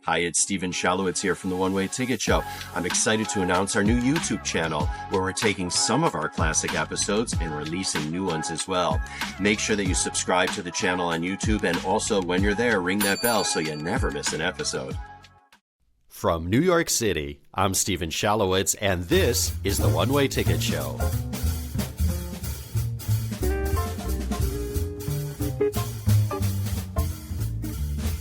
Hi, it's Stephen Shalowitz here from the One Way Ticket Show. I'm excited to announce our new YouTube channel where we're taking some of our classic episodes and releasing new ones as well. Make sure that you subscribe to the channel on YouTube, and also when you're there, ring that bell so you never miss an episode. From New York City, I'm Stephen Shalowitz, and this is the One Way Ticket Show.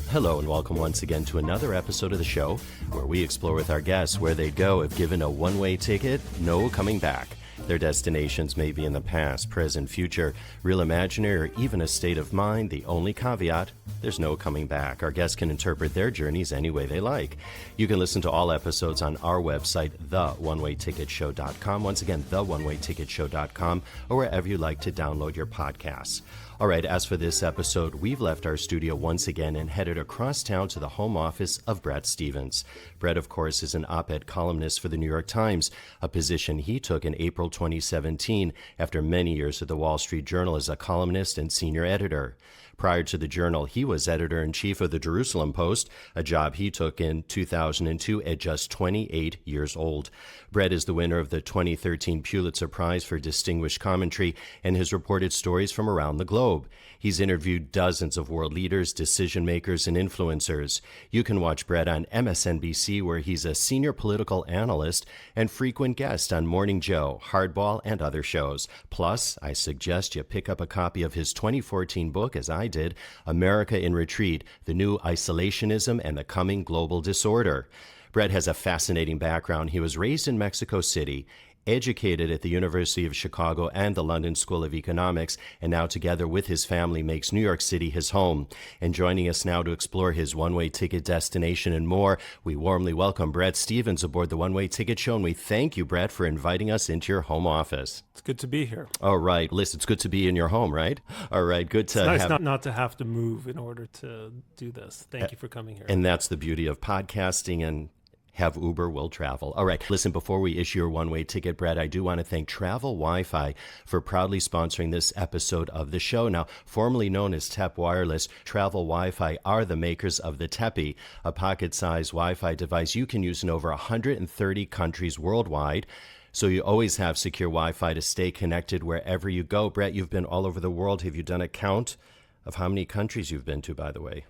Hello and welcome once again to another episode of the show where we explore with our guests where they'd go if given a one-way ticket, no coming back. Their destinations may be in the past, present, future, real imaginary, or even a state of mind. The only caveat, there's no coming back. Our guests can interpret their journeys any way they like. You can listen to all episodes on our website, theonewayticketshow.com. Once again, theonewayticketshow.com, or wherever you like to download your podcasts. All right, as for this episode, we've left our studio once again and headed across town to the home office of Bret Stephens. Bret, of course, is an op-ed columnist for the New York Times, a position he took in April 2017 after many years at the Wall Street Journal as a columnist and senior editor. Prior to the Journal, he was editor-in-chief of the Jerusalem Post, a job he took in 2002 at just 28 years old. Bret is the winner of the 2013 Pulitzer Prize for Distinguished Commentary and has reported stories from around the globe. He's interviewed dozens of world leaders, decision-makers, and influencers. You can watch Bret on MSNBC, where he's a senior political analyst and frequent guest on Morning Joe, Hardball, and other shows. Plus, I suggest you pick up a copy of his 2014 book, as I did, America in Retreat, The New Isolationism and the Coming Global Disorder. Bret has a fascinating background. He was raised in Mexico City, educated at the University of Chicago and the London School of Economics, and now together with his family makes New York City his home. And joining us now to explore his one-way ticket destination and more, we warmly welcome Bret Stephens aboard the One Way Ticket Show, and we thank you, Bret, for inviting us into your home office. It's good to be here. All right. Listen, it's good to be in your home, right? All right. Good to have... It's nice not to have to move in order to do this. Thank you for coming here. And that's the beauty of podcasting, and have Uber, will travel. All right. Listen, before we issue your one-way ticket, Bret, I do want to thank Travel Wi-Fi for proudly sponsoring this episode of the show. Now, formerly known as TEP Wireless, Travel Wi-Fi are the makers of the Tepi, a pocket-sized Wi-Fi device you can use in over 130 countries worldwide. So you always have secure Wi-Fi to stay connected wherever you go. Bret, you've been all over the world. Have you done a count of how many countries you've been to, by the way?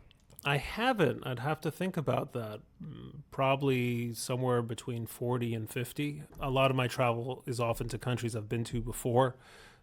I haven't. I'd have to think about that. Probably somewhere between 40 and 50. A lot of my travel is often to countries I've been to before.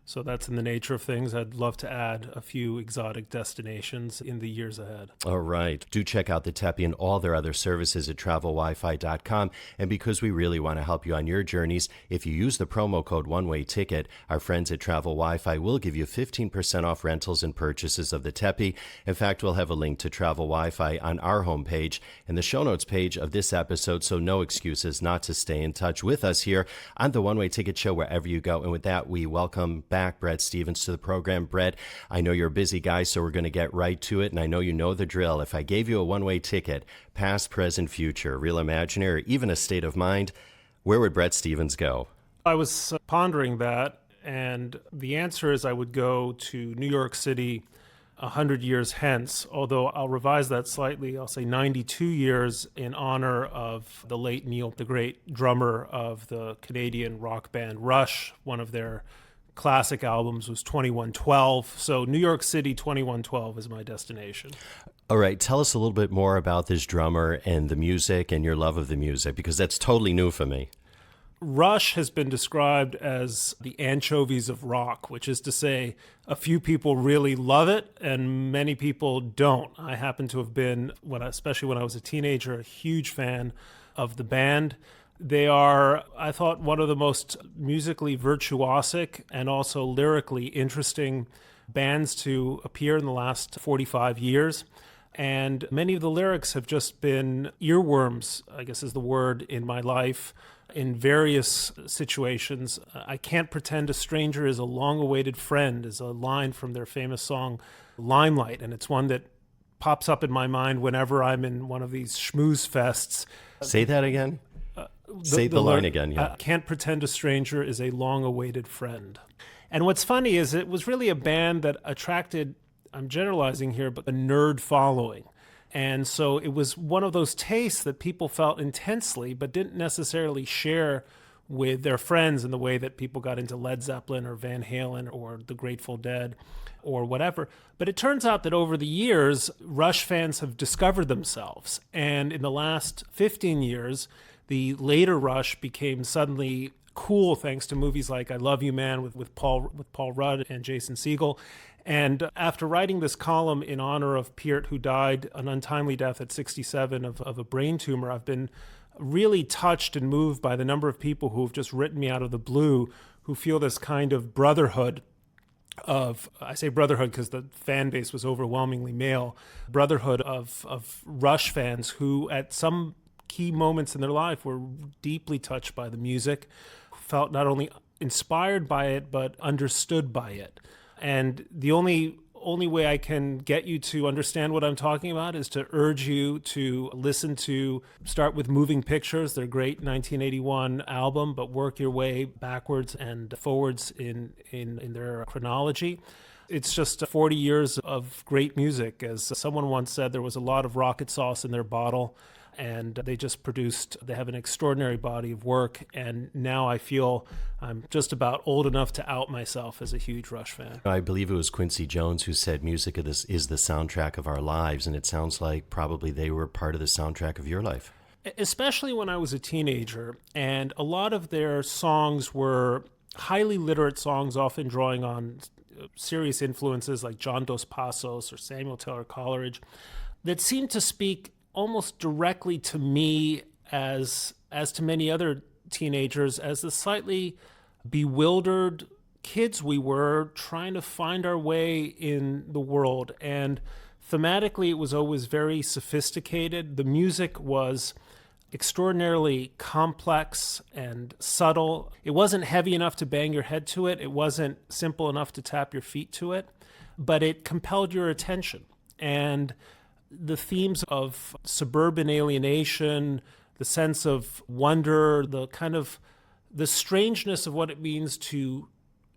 So that's in the nature of things. I'd love to add a few exotic destinations in the years ahead. All right. Do check out the Tepi and all their other services at travelwifi.com. And because we really want to help you on your journeys, if you use the promo code OneWayTicket, our friends at Travel Wi-Fi will give you 15% off rentals and purchases of the Tepi. In fact, we'll have a link to Travel Wi-Fi on our homepage and the show notes page of this episode, so no excuses not to stay in touch with us here on the One Way Ticket Show wherever you go. And with that, we welcome back Bret Stephens to the program. Bret, I know you're a busy guy, so we're going to get right to it, and I know you know the drill. If I gave you a one-way ticket, past, present, future, real imaginary, or even a state of mind, where would Bret Stephens go? I was pondering that, and the answer is I would go to New York City 100 years hence, although I'll revise that slightly. I'll say 92 years in honor of the late Neil, the great drummer of the Canadian rock band Rush. One of their classic albums was 2112. So New York City 2112 is my destination. All right. Tell us a little bit more about this drummer and the music and your love of the music, because that's totally new for me. Rush has been described as the anchovies of rock, which is to say a few people really love it and many people don't. I happen to have been, especially when I was a teenager, a huge fan of the band. They are, I thought, one of the most musically virtuosic and also lyrically interesting bands to appear in the last 45 years. And many of the lyrics have just been earworms, I guess is the word, in my life in various situations. I can't pretend a stranger is a long-awaited friend is a line from their famous song, Limelight. And it's one that pops up in my mind whenever I'm in one of these schmooze fests. Say that again. Say the line again, yeah. Can't pretend a stranger is a long-awaited friend. And what's funny is it was really a band that attracted, I'm generalizing here, but a nerd following. And so it was one of those tastes that people felt intensely, but didn't necessarily share with their friends in the way that people got into Led Zeppelin or Van Halen or the Grateful Dead or whatever. But it turns out that over the years, Rush fans have discovered themselves. And in the last 15 years, the later Rush became suddenly cool thanks to movies like I Love You Man with Paul Rudd and Jason Segel. And after writing this column in honor of Peart, who died an untimely death at 67 of a brain tumor, I've been really touched and moved by the number of people who have just written me out of the blue, who feel this kind of brotherhood of, I say brotherhood because the fan base was overwhelmingly male, brotherhood of Rush fans who at some key moments in their life were deeply touched by the music, felt not only inspired by it, but understood by it. And the only way I can get you to understand what I'm talking about is to urge you to start with Moving Pictures, their great 1981 album, but work your way backwards and forwards in their chronology. It's just 40 years of great music. As someone once said, there was a lot of rocket sauce in their bottle, and they have an extraordinary body of work. And now I feel I'm just about old enough to out myself as a huge Rush fan. I believe it was Quincy Jones who said music is the soundtrack of our lives, and it sounds like probably they were part of the soundtrack of your life. Especially when I was a teenager, and a lot of their songs were highly literate songs, often drawing on serious influences like John Dos Passos or Samuel Taylor Coleridge, that seemed to speak almost directly to me as to many other teenagers, as the slightly bewildered kids we were trying to find our way in the world. And thematically, it was always very sophisticated. The music was extraordinarily complex and subtle. It wasn't heavy enough to bang your head to it. It wasn't simple enough to tap your feet to it, but it compelled your attention. And the themes of suburban alienation, the sense of wonder, the strangeness of what it means to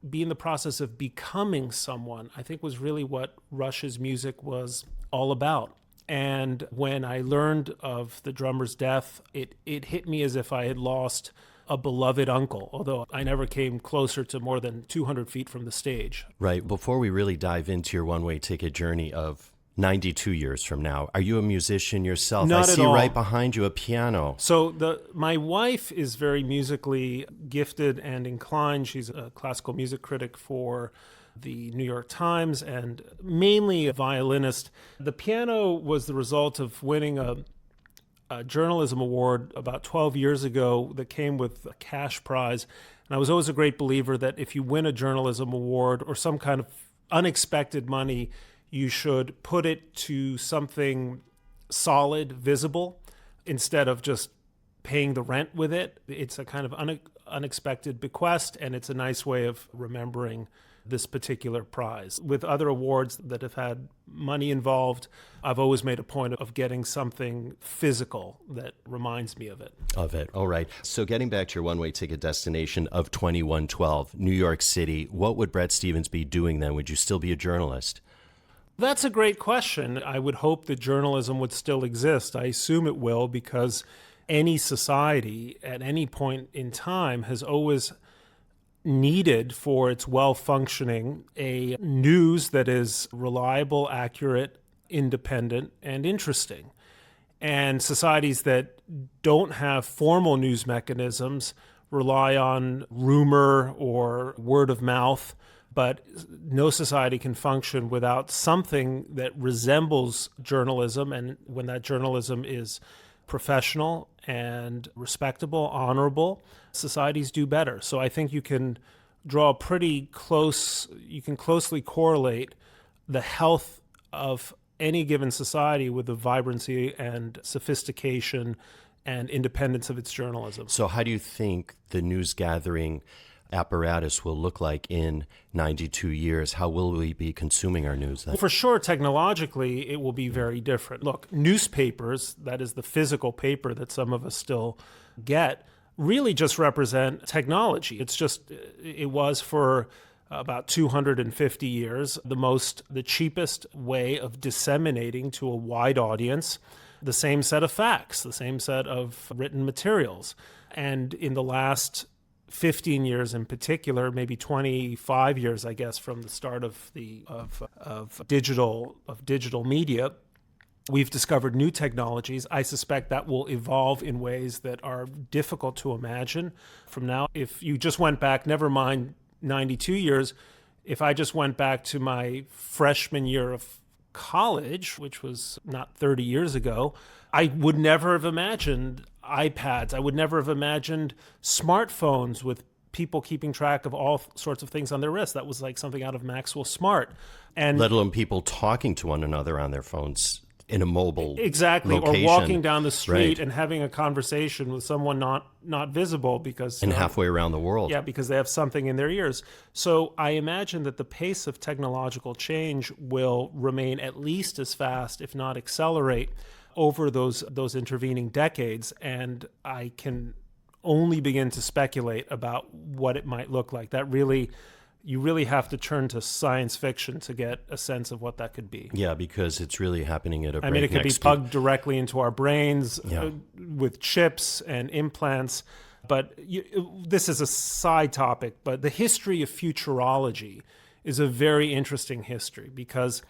be in the process of becoming someone, I think was really what Rush's music was all about. And when I learned of the drummer's death, it hit me as if I had lost a beloved uncle, although I never came closer to more than 200 feet from the stage. Right. Before we really dive into your one-way ticket journey of 92 years from now, are you a musician yourself? Not I see at all. right behind you a piano. So my wife is very musically gifted and inclined. She's a classical music critic for the New York Times and mainly a violinist. The piano was the result of winning a journalism award about 12 years ago that came with a cash prize. And I was always a great believer that if you win a journalism award or some kind of unexpected money, you should put it to something solid, visible, instead of just paying the rent with it. It's a kind of unexpected bequest, and it's a nice way of remembering this particular prize. With other awards that have had money involved, I've always made a point of getting something physical that reminds me of it. All right. So getting back to your one-way ticket destination of 2112, New York City, what would Bret Stephens be doing then? Would you still be a journalist? That's a great question. I would hope that journalism would still exist. I assume it will, because any society at any point in time has always needed for its well-functioning a news that is reliable, accurate, independent, and interesting. And societies that don't have formal news mechanisms rely on rumor or word of mouth. But no society can function without something that resembles journalism. And when that journalism is professional and respectable, honorable, societies do better. So I think you can closely correlate the health of any given society with the vibrancy and sophistication and independence of its journalism. So how do you think the news gathering apparatus will look like in 92 years? How will we be consuming our news then? Well, for sure, technologically, it will be very different. Look, newspapers, that is the physical paper that some of us still get, really just represent technology. It was for about 250 years, the cheapest way of disseminating to a wide audience the same set of facts, the same set of written materials. And in the last 15 years in particular, maybe 25 years, I guess, from the start of digital media, we've discovered new technologies. I suspect that will evolve in ways that are difficult to imagine from now. If you just went back, never mind 92 years, if I just went back to my freshman year of college, which was not 30 years ago, I would never have imagined iPads. I would never have imagined smartphones with people keeping track of all sorts of things on their wrists. That was like something out of Maxwell Smart. And let alone people talking to one another on their phones in a mobile exactly location. Or walking down the street Right. and having a conversation with someone not visible because And halfway around the world. Yeah, because they have something in their ears. So I imagine that the pace of technological change will remain at least as fast, if not accelerate, over those intervening decades. And I can only begin to speculate about what it might look like. You really have to turn to science fiction to get a sense of what that could be. Yeah, because it's really happening at a I mean, it could breakneck be speed. plugged directly into our brains Yeah. with chips and implants. But this is a side topic, but the history of futurology is a very interesting history because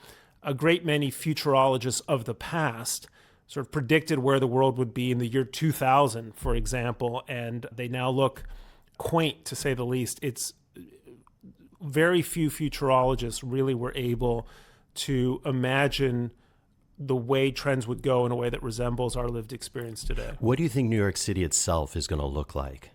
a great many futurologists of the past sort of predicted where the world would be in the year 2000, for example, and they now look quaint, to say the least. It's very few futurologists really were able to imagine the way trends would go in a way that resembles our lived experience today. What do you think New York City itself is going to look like?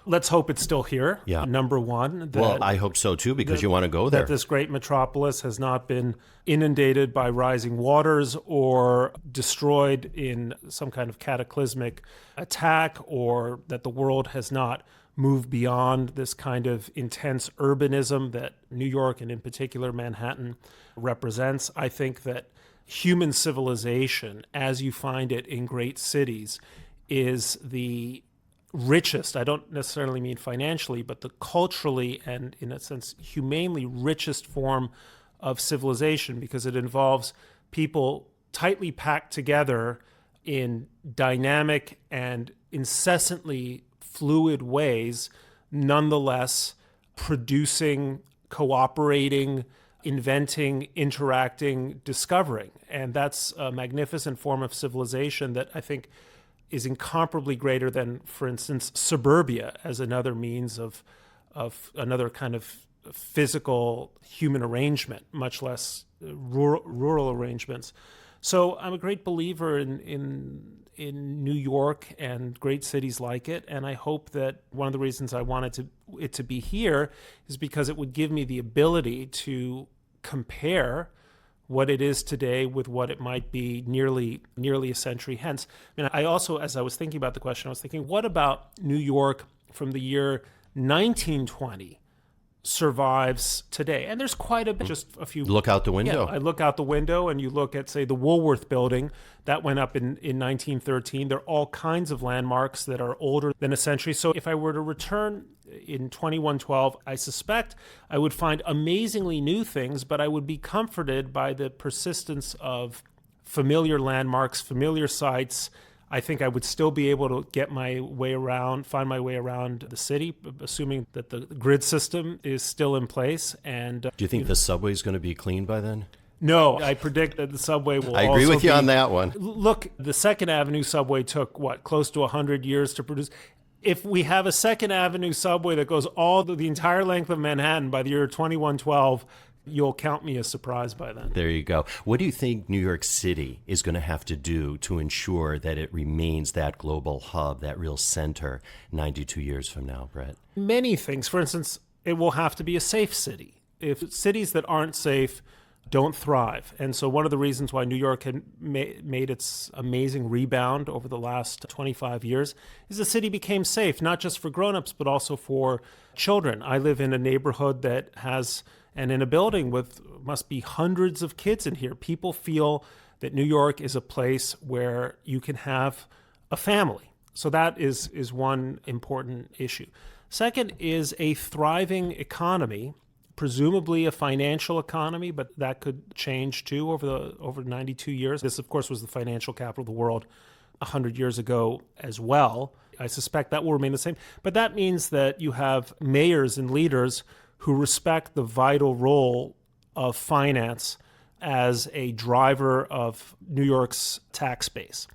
Let's hope it's still here. Yeah. Number one. Well, I hope so too, because you want to go there. That this great metropolis has not been inundated by rising waters or destroyed in some kind of cataclysmic attack, or that the world has not moved beyond this kind of intense urbanism that New York, and in particular Manhattan, represents. I think that human civilization, as you find it in great cities, is the richest, I don't necessarily mean financially, but the culturally and, in a sense, humanely richest form of civilization, because it involves people tightly packed together in dynamic and incessantly fluid ways, nonetheless producing, cooperating, inventing, interacting, discovering. And that's a magnificent form of civilization that I think is incomparably greater than, for instance, suburbia as another means of another kind of physical human arrangement, much less rural arrangements. So I'm a great believer in New York and great cities like it, and I hope that one of the reasons I wanted it to be here is because it would give me the ability to compare what it is today with what it might be nearly a century hence. I mean, I also, as I was thinking about the question, I was thinking, what about New York from the year 1920 survives today? And there's quite a bit, just a few. Look out the window. Yeah, I look out the window and you look at, say, the Woolworth building that went up in 1913. There are all kinds of landmarks that are older than a century. So if I were to return in 2112, I suspect I would find amazingly new things, but I would be comforted by the persistence of familiar landmarks, familiar sites. I think I would still be able to find my way around the city, assuming that the grid system is still in place. And Do you think the subway is going to be clean by then? No, I predict that the subway will I agree also with you be, on that one. Look, the Second Avenue subway took, close to 100 years to produce. If we have a Second Avenue subway that goes the entire length of Manhattan by the year 2112, you'll count me as surprised by then. There you go. What do you think New York City is going to have to do to ensure that it remains that global hub, that real center 92 years from now, Bret? Many things. For instance, it will have to be a safe city. If cities that aren't safe don't thrive. And so one of the reasons why New York had made its amazing rebound over the last 25 years is the city became safe, not just for grown-ups, but also for children. I live in a neighborhood that has, and in a building with must be hundreds of kids in here. People feel that New York is a place where you can have a family. So that is one important issue. Second is a thriving economy presumably a financial economy, but that could change too over 92 years. This, of course, was the financial capital of the world 100 years ago as well. I suspect that will remain the same. But that means that you have mayors and leaders who respect the vital role of finance as a driver of New York's tax base.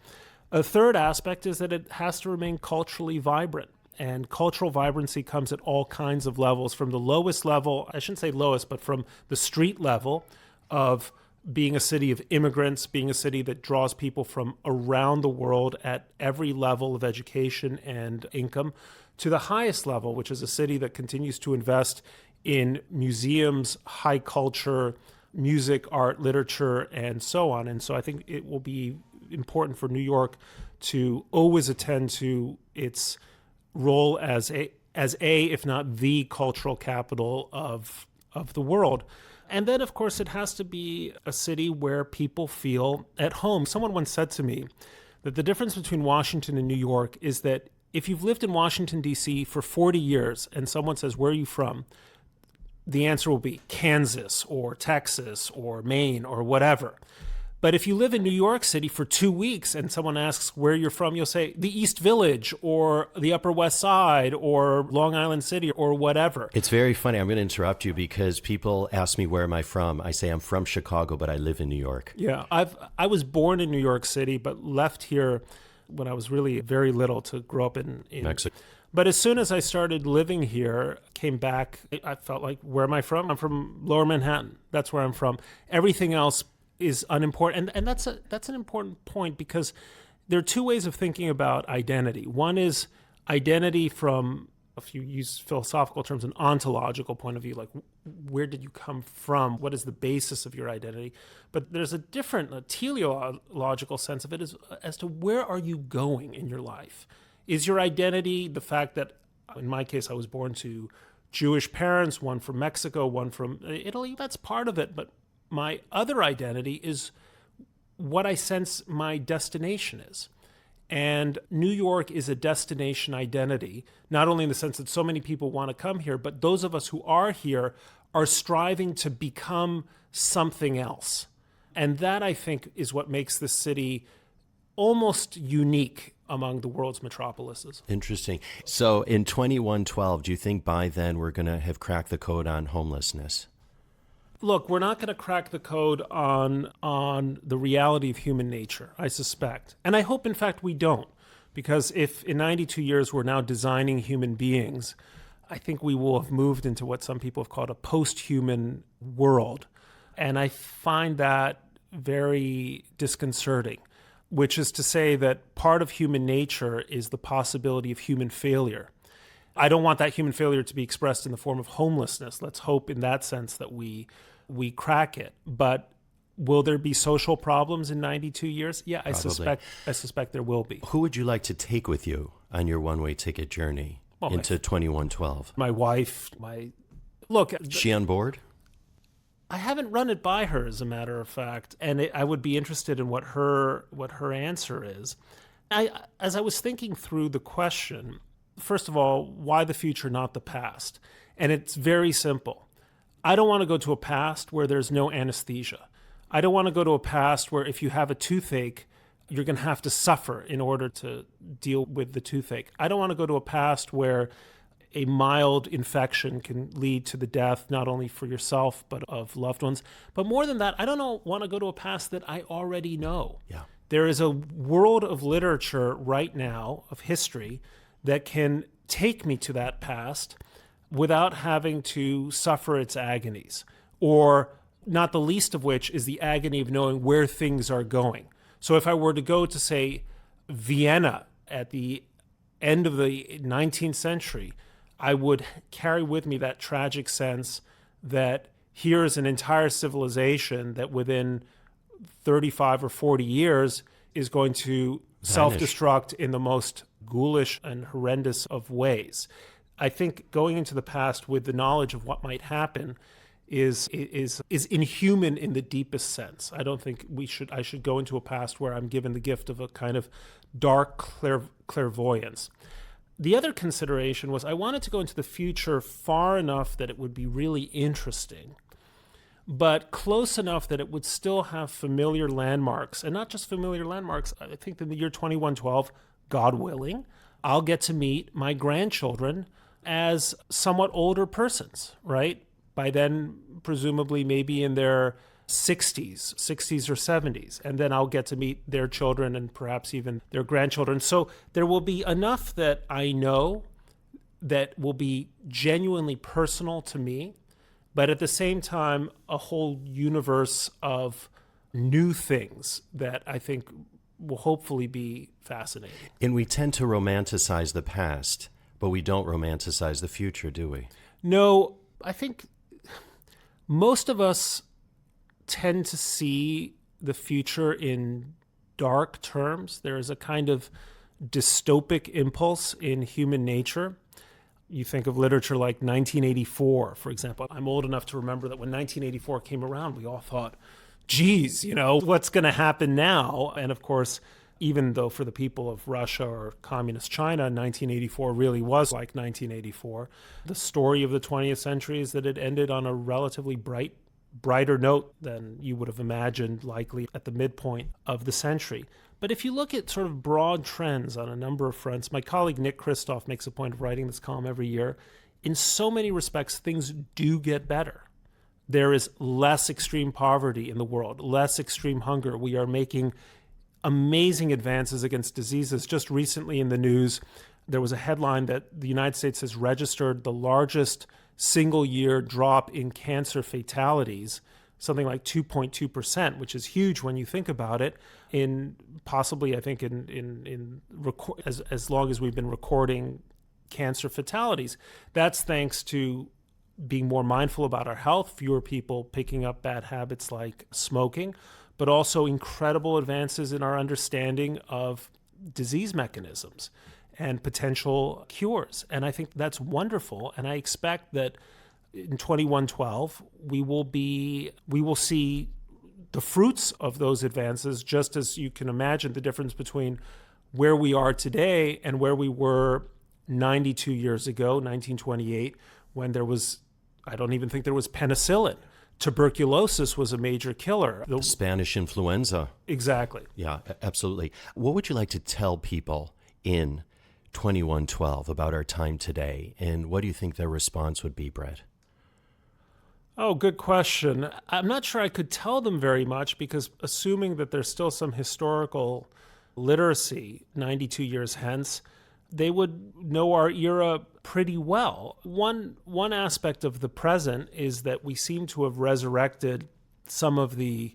A third aspect is that it has to remain culturally vibrant. And cultural vibrancy comes at all kinds of levels, from the lowest level, I shouldn't say lowest, but from the street level of being a city of immigrants, being a city that draws people from around the world at every level of education and income, to the highest level, which is a city that continues to invest in museums, high culture, music, art, literature, and so on. And so I think it will be important for New York to always attend to its role as a, if not the cultural capital of the world. And then, of course, it has to be a city where people feel at home. Someone once said to me that the difference between Washington and New York is that if you've lived in Washington, D.C. for 40 years and someone says, "Where are you from?" the answer will be Kansas or Texas or Maine or whatever. But if you live in New York City for 2 weeks and someone asks where you're from, you'll say the East Village or the Upper West Side or Long Island City or whatever. It's very funny. I'm going to interrupt you because people ask me, where am I from? I say I'm from Chicago, but I live in New York. Yeah, I was born in New York City, but left here when I was really very little to grow up in Mexico. But as soon as I started living here, came back, I felt like, where am I from? I'm from Lower Manhattan. That's where I'm from. Everything else is unimportant. And that's an important point, because there are two ways of thinking about identity. One is identity from, if you use philosophical terms, an ontological point of view, like where did you come from? What is the basis of your identity? But there's a different, a teleological sense of it as to where are you going in your life? Is your identity the fact that, in my case, I was born to Jewish parents, one from Mexico, one from Italy? That's part of it. But my other identity is what I sense my destination is. And New York is a destination identity, not only in the sense that so many people want to come here, but those of us who are here are striving to become something else. And that, I think, is what makes this city almost unique among the world's metropolises. Interesting. So in 2112, do you think by then we're going to have cracked the code on homelessness? Look, we're not going to crack the code on the reality of human nature, I suspect. And I hope, in fact, we don't. Because if in 92 years we're now designing human beings, I think we will have moved into what some people have called a post-human world. And I find that very disconcerting, which is to say that part of human nature is the possibility of human failure. I don't want that human failure to be expressed in the form of homelessness. Let's hope in that sense that we crack it. But will there be social problems in 92 years? Yeah, I suspect there will be. Who would you like to take with you on your one-way ticket journey into 2112? My wife, Look. Is she on board? I haven't run it by her, as a matter of fact, and I would be interested in what her answer is. As I was thinking through the question, first of all, why the future, not the past? And it's very simple. I don't want to go to a past where there's no anesthesia. I don't want to go to a past where if you have a toothache, you're going to have to suffer in order to deal with the toothache. I don't want to go to a past where a mild infection can lead to the death, not only for yourself, but of loved ones. But more than that, I don't want to go to a past that I already know. Yeah. There is a world of literature right now, of history, that can take me to that past without having to suffer its agonies, or not the least of which is the agony of knowing where things are going. So if I were to go to, say, Vienna at the end of the 19th century, I would carry with me that tragic sense that here is an entire civilization that within 35 or 40 years is going to self-destruct in the most ghoulish and horrendous of ways. I think going into the past with the knowledge of what might happen is inhuman in the deepest sense. I don't think I should go into a past where I'm given the gift of a kind of dark clairvoyance. the other consideration was I wanted to go into the future far enough that it would be really interesting, but close enough that it would still have familiar landmarks. And not just familiar landmarks. I think in the year 2112, God willing, I'll get to meet my grandchildren as somewhat older persons, right? By then, presumably maybe in their 60s or 70s. And then I'll get to meet their children and perhaps even their grandchildren. So there will be enough that I know that will be genuinely personal to me, but at the same time, a whole universe of new things that I think will hopefully be fascinating. And we tend to romanticize the past, but we don't romanticize the future, do we? No, I think most of us tend to see the future in dark terms. There is a kind of dystopic impulse in human nature. You think of literature like 1984, for example. I'm old enough to remember that when 1984 came around, we all thought, geez, what's going to happen now? And of course, even though for the people of Russia or communist China, 1984 really was like 1984, the story of the 20th century is that it ended on a relatively brighter note than you would have imagined likely at the midpoint of the century. But if you look at sort of broad trends on a number of fronts, my colleague Nick Kristof makes a point of writing this column every year. In so many respects, things do get better. There is less extreme poverty in the world, less extreme hunger. We are making amazing advances against diseases. Just recently in the news, there was a headline that the United States has registered the largest single-year drop in cancer fatalities, something like 2.2%, which is huge when you think about it, in possibly, I think, as long as we've been recording cancer fatalities. That's thanks to being more mindful about our health, fewer people picking up bad habits like smoking, but also incredible advances in our understanding of disease mechanisms and potential cures. And I think that's wonderful. And I expect that in 2112, we will see the fruits of those advances, just as you can imagine the difference between where we are today and where we were 92 years ago, 1928, when I don't even think there was penicillin. Tuberculosis was a major killer. The Spanish influenza. Exactly. Yeah, absolutely. What would you like to tell people in 2112 about our time today, and what do you think their response would be, Bret? Oh, good question. I'm not sure I could tell them very much because assuming that there's still some historical literacy 92 years hence, they would know our era pretty well. One aspect of the present is that we seem to have resurrected some of the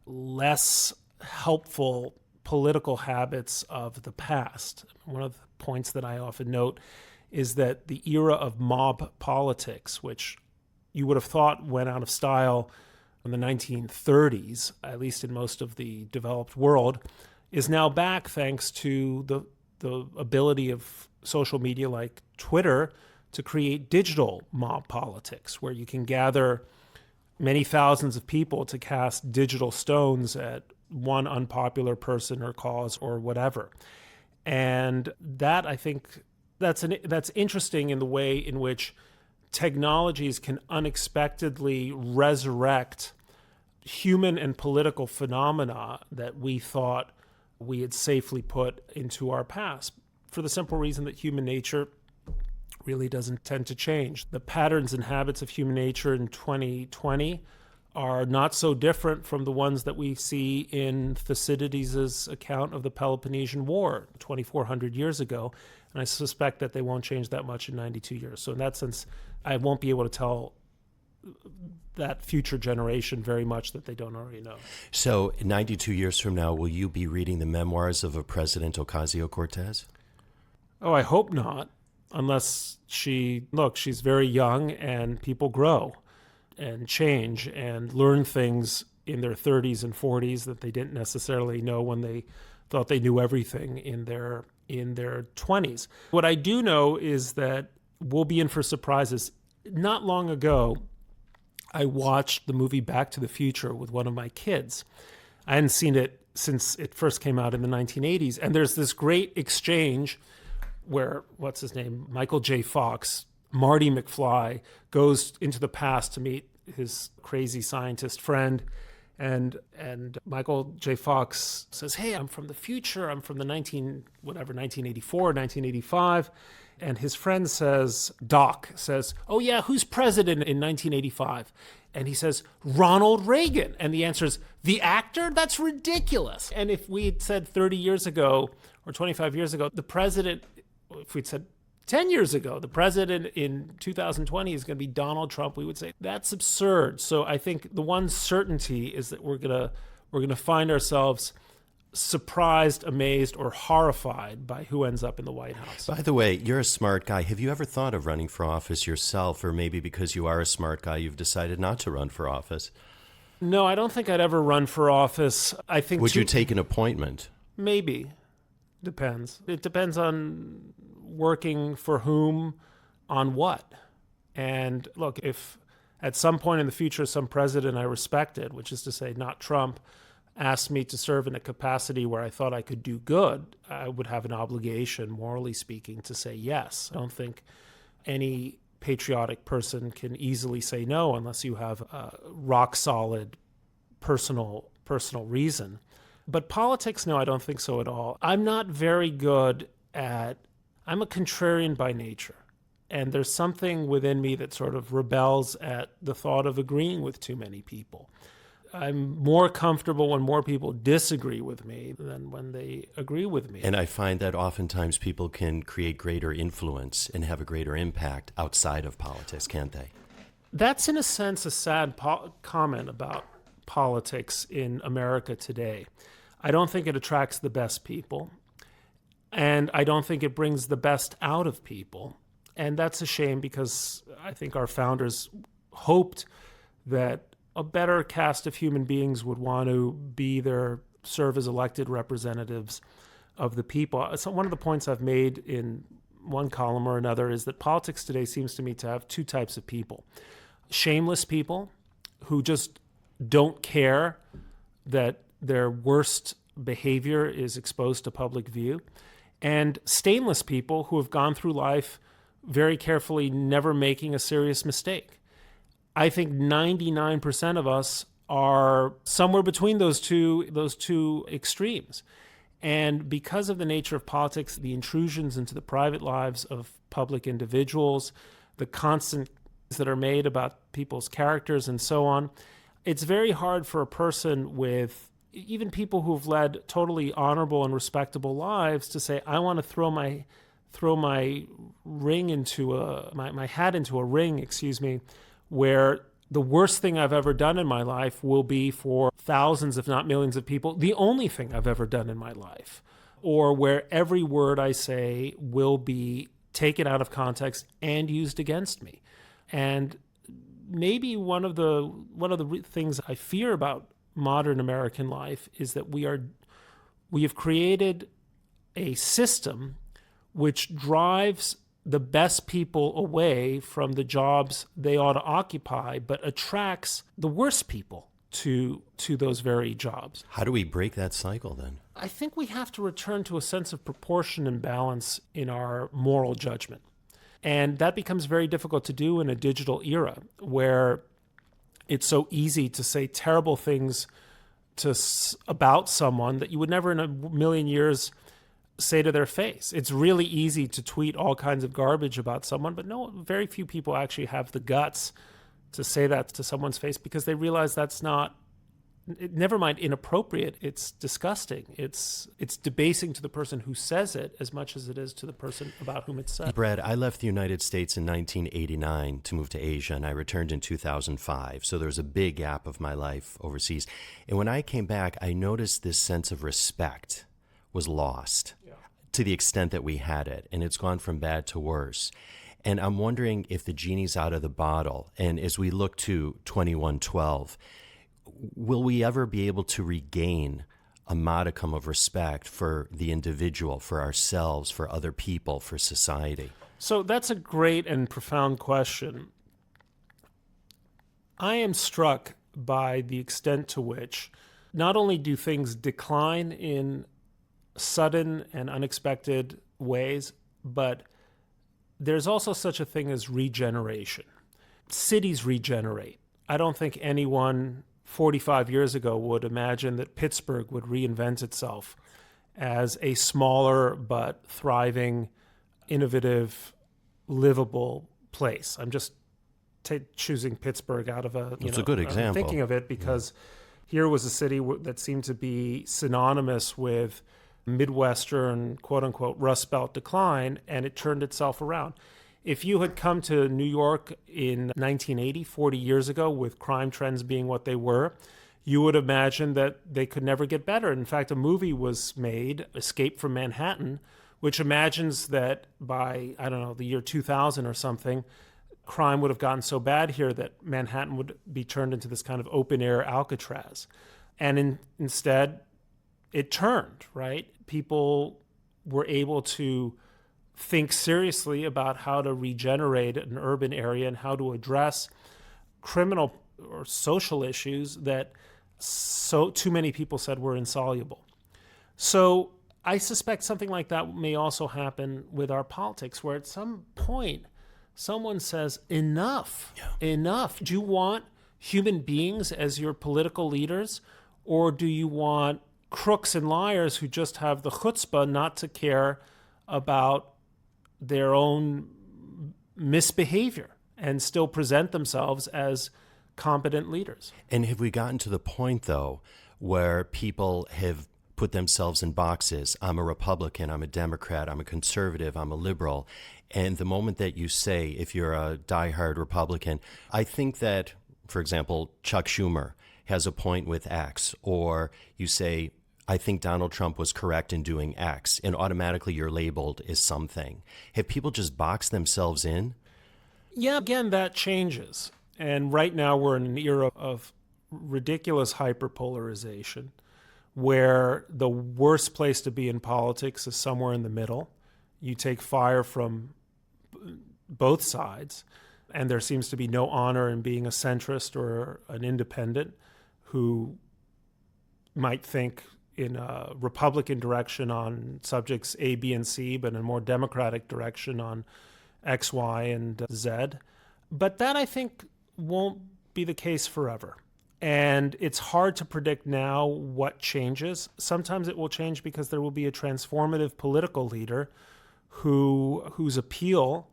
less helpful political habits of the past. One of the points that I often note is that the era of mob politics, which you would have thought went out of style in the 1930s, at least in most of the developed world, is now back thanks to the ability of social media like Twitter to create digital mob politics, where you can gather many thousands of people to cast digital stones at one unpopular person or cause or whatever. And that, I think, that's interesting in the way in which technologies can unexpectedly resurrect human and political phenomena that we thought we had safely put into our past, for the simple reason that human nature really doesn't tend to change. The patterns and habits of human nature in 2020 are not so different from the ones that we see in Thucydides' account of the Peloponnesian War 2,400 years ago, and I suspect that they won't change that much in 92 years. So in that sense, I won't be able to tell that future generation very much that they don't already know. So 92 years from now, will you be reading the memoirs of a President Ocasio-Cortez? Oh, I hope not, unless she's very young and people grow and change and learn things in their 30s and 40s that they didn't necessarily know when they thought they knew everything in their 20s. What I do know is that we'll be in for surprises. Not long ago, I watched the movie Back to the Future with one of my kids. I hadn't seen it since it first came out in the 1980s. And there's this great exchange where, what's his name, Michael J. Fox, Marty McFly, goes into the past to meet his crazy scientist friend. And Michael J. Fox says, hey, I'm from the future. I'm from the 1984, 1985. And his friend says, Doc says, oh yeah, who's president in 1985? And he says, Ronald Reagan. And the answer is, the actor? That's ridiculous. And if we had said 30 years ago or 25 years ago, the president, if we'd said 10 years ago, the president in 2020 is going to be Donald Trump, we would say that's absurd. So I think the one certainty is that we're going to find ourselves surprised, amazed, or horrified by who ends up in the White House. By the way, you're a smart guy. Have you ever thought of running for office yourself, or maybe because you are a smart guy, you've decided not to run for office? No, I don't think I'd ever run for office. I think. Would you take an appointment? Maybe. Depends. It depends on working for whom, on what. And look, if at some point in the future some president I respected, which is to say not Trump, asked me to serve in a capacity where I thought I could do good, I would have an obligation, morally speaking, to say yes. I don't think any patriotic person can easily say no unless you have a rock-solid personal reason. But politics, no, I don't think so at all. I'm not very good I'm a contrarian by nature. And there's something within me that sort of rebels at the thought of agreeing with too many people. I'm more comfortable when more people disagree with me than when they agree with me. And I find that oftentimes people can create greater influence and have a greater impact outside of politics, can't they? That's, in a sense, a sad comment about politics in America today. I don't think it attracts the best people, and I don't think it brings the best out of people. And that's a shame, because I think our founders hoped that a better cast of human beings would want to serve as elected representatives of the people. So one of the points I've made in one column or another is that politics today seems to me to have two types of people. Shameless people who just don't care that their worst behavior is exposed to public view, and stainless people who have gone through life very carefully, never making a serious mistake. I think 99% of us are somewhere between those two extremes. And because of the nature of politics, the intrusions into the private lives of public individuals, the constant that are made about people's characters and so on, it's very hard for a person with, even people who've led totally honorable and respectable lives, to say, I want to throw my hat into a ring, where the worst thing I've ever done in my life will be for thousands, if not millions of people, the only thing I've ever done in my life, or where every word I say will be taken out of context and used against me. And maybe one of the things I fear about modern American life is that we have created a system which drives the best people away from the jobs they ought to occupy, but attracts the worst people to those very jobs. How do we break that cycle then? I think we have to return to a sense of proportion and balance in our moral judgment. And that becomes very difficult to do in a digital era where it's so easy to say terrible things about someone that you would never in a million years say to their face. It's really easy to tweet all kinds of garbage about someone, but no, very few people actually have the guts to say that to someone's face, because they realize that's not, never mind inappropriate, it's disgusting. It's debasing to the person who says it as much as it is to the person about whom it's said. Brad, I left the United States in 1989 to move to Asia, and I returned in 2005. So there was a big gap of my life overseas. And when I came back, I noticed this sense of respect was lost to the extent that we had it, and it's gone from bad to worse. And I'm wondering if the genie's out of the bottle, and as we look to 2112, will we ever be able to regain a modicum of respect for the individual, for ourselves, for other people, for society? So that's a great and profound question. I am struck by the extent to which not only do things decline in sudden and unexpected ways, but there's also such a thing as regeneration. Cities regenerate. I don't think anyone 45 years ago would imagine that Pittsburgh would reinvent itself as a smaller but thriving, innovative, livable place. I'm just choosing Pittsburgh out of a... It's a good example. I'm thinking of it because here was a city that seemed to be synonymous with Midwestern, quote-unquote, Rust Belt decline, and it turned itself around. If you had come to New York in 1980, 40 years ago, with crime trends being what they were, you would imagine that they could never get better. In fact, a movie was made, Escape from Manhattan, which imagines that by, I don't know, the year 2000 or something, crime would have gotten so bad here that Manhattan would be turned into this kind of open-air Alcatraz. And instead, it turned, right? People were able to think seriously about how to regenerate an urban area and how to address criminal or social issues that too many people said were insoluble. So I suspect something like that may also happen with our politics, where at some point someone says, enough. Do you want human beings as your political leaders, or do you want crooks and liars who just have the chutzpah not to care about their own misbehavior and still present themselves as competent leaders? And have we gotten to the point, though, where people have put themselves in boxes? I'm a Republican, I'm a Democrat, I'm a conservative, I'm a liberal. And the moment that you say, if you're a diehard Republican, I think that, for example, Chuck Schumer has a point with X, or you say, I think Donald Trump was correct in doing X, and automatically you're labeled as something. Have people just boxed themselves in? Yeah, again, that changes. And right now we're in an era of ridiculous hyperpolarization, where the worst place to be in politics is somewhere in the middle. You take fire from both sides, and there seems to be no honor in being a centrist or an independent who might think in a Republican direction on subjects A, B, and C, but in a more democratic direction on X, Y, and Z. But that, I think, won't be the case forever. And it's hard to predict now what changes. Sometimes it will change because there will be a transformative political leader whose appeal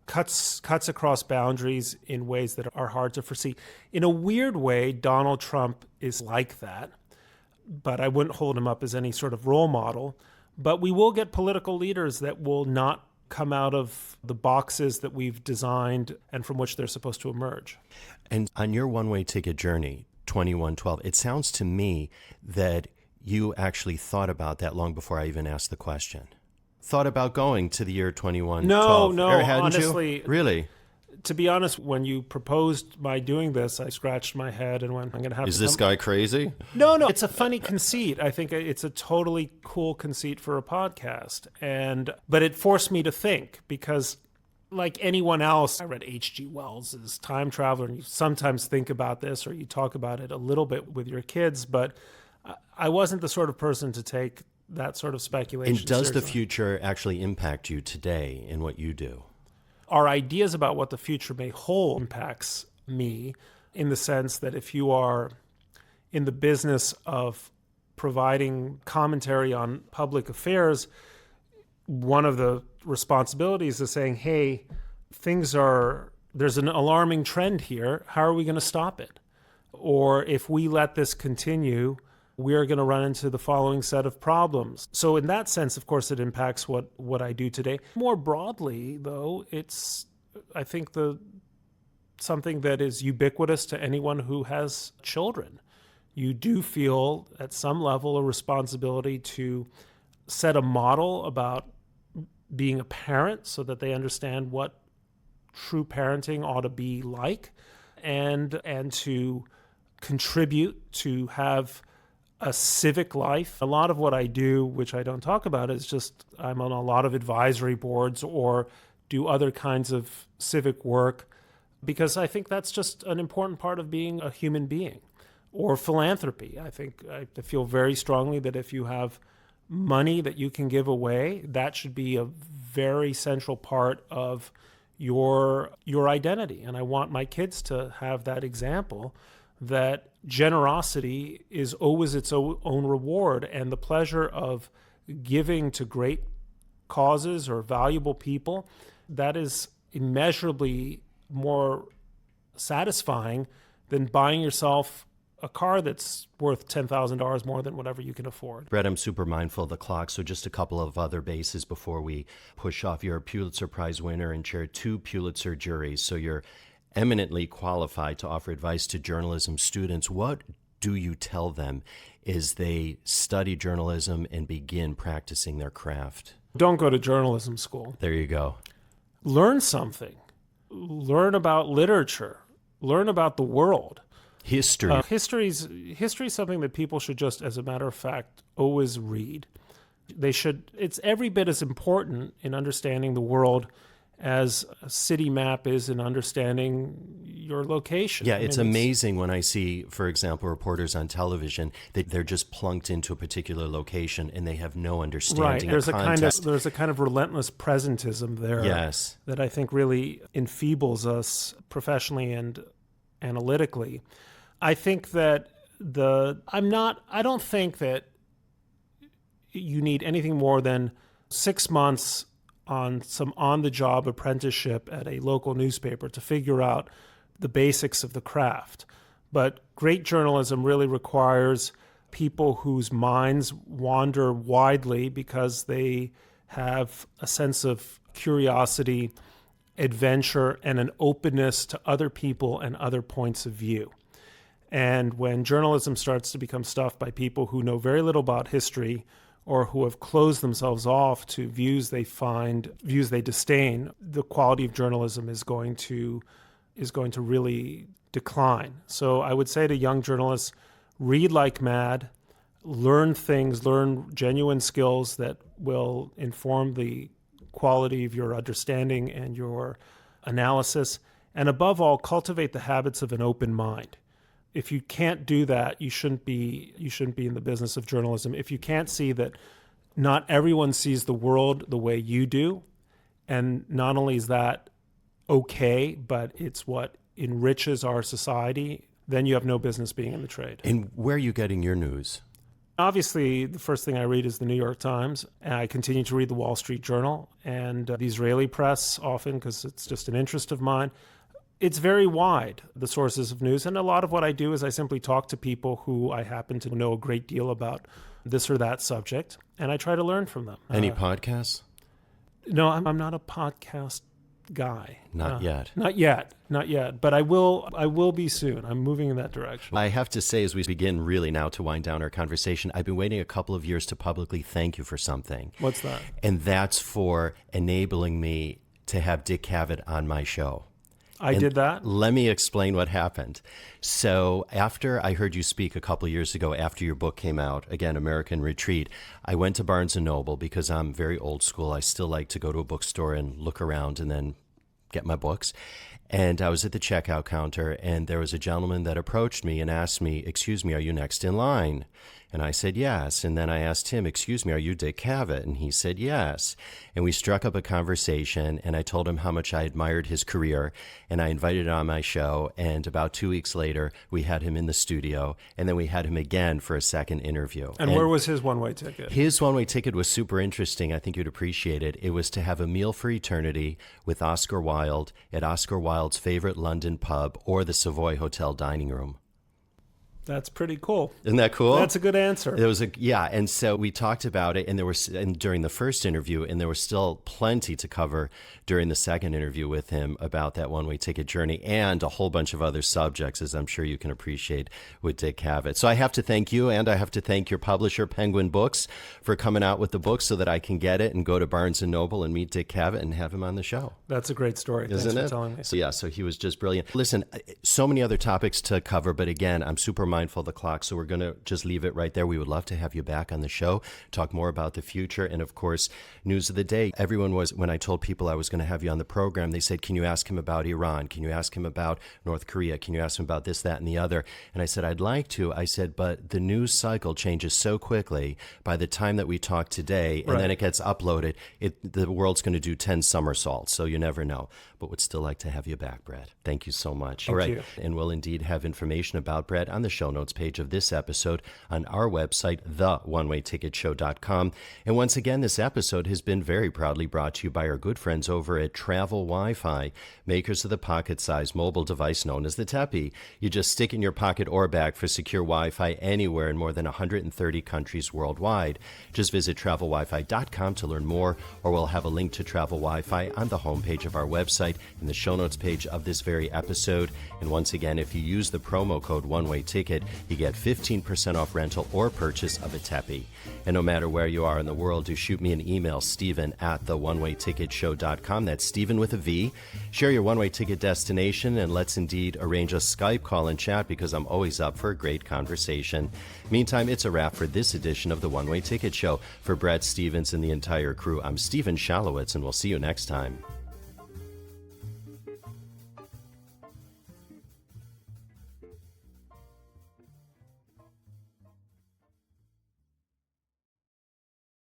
cuts across boundaries in ways that are hard to foresee. In a weird way, Donald Trump is like that, but I wouldn't hold him up as any sort of role model. But we will get political leaders that will not come out of the boxes that we've designed and from which they're supposed to emerge. And on your one-way ticket journey, 2112, it sounds to me that you actually thought about that long before I even asked the question. Thought about going to the year 2112. No, honestly. You? Really? To be honest, when you proposed my doing this, I scratched my head and went, I'm going to have to... Is this guy crazy? No, it's a funny conceit. I think it's a totally cool conceit for a podcast. But it forced me to think, because like anyone else, I read H.G. Wells' Time Traveler, and you sometimes think about this or you talk about it a little bit with your kids, but I wasn't the sort of person to take that sort of speculation And does seriously. the future actually impact you today in what you do? Our ideas about what the future may hold impacts me, in the sense that if you are in the business of providing commentary on public affairs, one of the responsibilities is saying, hey, there's an alarming trend here. How are we going to stop it? Or if we let this continue, we're going to run into the following set of problems. So in that sense, of course, it impacts what I do today. More broadly, though, it's, I think, something that is ubiquitous to anyone who has children. You do feel, at some level, a responsibility to set a model about being a parent so that they understand what true parenting ought to be like, and to contribute to have a civic life. A lot of what I do, which I don't talk about, is just I'm on a lot of advisory boards or do other kinds of civic work, because I think that's just an important part of being a human being. Or philanthropy. I feel very strongly that if you have money that you can give away, that should be a very central part of your identity. And I want my kids to have that example, that generosity is always its own reward, and the pleasure of giving to great causes or valuable people, that is immeasurably more satisfying than buying yourself a car that's worth $10,000 more than whatever you can afford. Bret, I'm super mindful of the clock, so just a couple of other bases before we push off. You're a Pulitzer Prize winner and chair 2 Pulitzer juries, so you're eminently qualified to offer advice to journalism students. What do you tell them as they study journalism and begin practicing their craft? Don't go to journalism school. There you go. Learn something. Learn about literature. Learn about the world. History. History is something that people should just, as a matter of fact, always read. They should. It's every bit as important in understanding the world as a city map is in understanding your location. Yeah, it's amazing when I see, for example, reporters on television that they're just plunked into a particular location and they have no understanding of context. There's a kind of relentless presentism there. Yes. That I think really enfeebles us professionally and analytically. I think that I don't think that you need anything more than 6 months on some on-the-job apprenticeship at a local newspaper to figure out the basics of the craft. But great journalism really requires people whose minds wander widely because they have a sense of curiosity, adventure, and an openness to other people and other points of view. And when journalism starts to become stuffed by people who know very little about history or who have closed themselves off to views they disdain, the quality of journalism is going to really decline. So I would say to young journalists, read like mad, learn genuine skills that will inform the quality of your understanding and your analysis, and above all, cultivate the habits of an open mind. If you can't do that, you shouldn't be in the business of journalism. If you can't see that not everyone sees the world the way you do, and not only is that okay, but it's what enriches our society, then you have no business being in the trade. And where are you getting your news? Obviously, the first thing I read is the New York Times. And I continue to read the Wall Street Journal and the Israeli press often because it's just an interest of mine. It's very wide, the sources of news. And a lot of what I do is I simply talk to people who I happen to know a great deal about this or that subject, and I try to learn from them. Any podcasts? No, I'm not a podcast guy. Not yet. Not yet. But I will be soon. I'm moving in that direction. I have to say, as we begin really now to wind down our conversation, I've been waiting a couple of years to publicly thank you for something. What's that? And that's for enabling me to have Dick Cavett on my show. I did that? Let me explain what happened. So after I heard you speak a couple of years ago, after your book came out, again, American Retreat, I went to Barnes & Noble because I'm very old school. I still like to go to a bookstore and look around and then get my books. And I was at the checkout counter, and there was a gentleman that approached me and asked me, "Excuse me, are you next in line?" And I said, yes. And then I asked him, "Excuse me, are you Dick Cavett?" And he said, yes. And we struck up a conversation, and I told him how much I admired his career, and I invited him on my show. And about 2 weeks later, we had him in the studio, and then we had him again for a second interview. And where was his one-way ticket? His one-way ticket was super interesting. I think you'd appreciate it. It was to have a meal for eternity with Oscar Wilde at Oscar Wilde's favorite London pub or the Savoy Hotel dining room. That's pretty cool. Isn't that cool? That's a good answer. It was and so we talked about it, and during the first interview, and there was still plenty to cover during the second interview with him about that one-way ticket journey and a whole bunch of other subjects, as I'm sure you can appreciate with Dick Cavett. So I have to thank you, and I have to thank your publisher, Penguin Books, for coming out with the book so that I can get it and go to Barnes & Noble and meet Dick Cavett and have him on the show. That's a great story. Isn't Thanks it? for telling me. So he was just brilliant. Listen, so many other topics to cover, but again, I'm super mindful of the clock, so we're going to just leave it right there. We would love to have you back on the show, talk more about the future, and of course, news of the day. Everyone was, when I told people I was going to have you on the program, they said, can you ask him about Iran? Can you ask him about North Korea? Can you ask him about this, that, and the other? And I said, I'd like to. I said, but the news cycle changes so quickly by the time that we talk today, and then it gets uploaded, the world's going to do 10 somersaults, so you never know. But would still like to have you back, Bret. Thank you so much. Thank you. And we'll indeed have information about Bret on the show notes page of this episode on our website, theonewayticketshow.com. And once again, this episode has been very proudly brought to you by our good friends over at Travel Wi-Fi, makers of the pocket-sized mobile device known as the Teppy. You just stick in your pocket or bag for secure Wi-Fi anywhere in more than 130 countries worldwide. Just visit travelwifi.com to learn more, or we'll have a link to Travel Wi-Fi on the homepage of our website in the show notes page of this very episode. And once again, if you use the promo code OneWayTicket, you get 15% off rental or purchase of a Teppy. And no matter where you are in the world, do shoot me an email, Stephen@theonewayticketshow.com. That's Stephen with a V. Share your one-way ticket destination, and let's indeed arrange a Skype call and chat, because I'm always up for a great conversation. Meantime, it's a wrap for this edition of the One Way Ticket Show. For Bret Stephens and the entire crew, I'm Stephen Shalowitz, and we'll see you next time.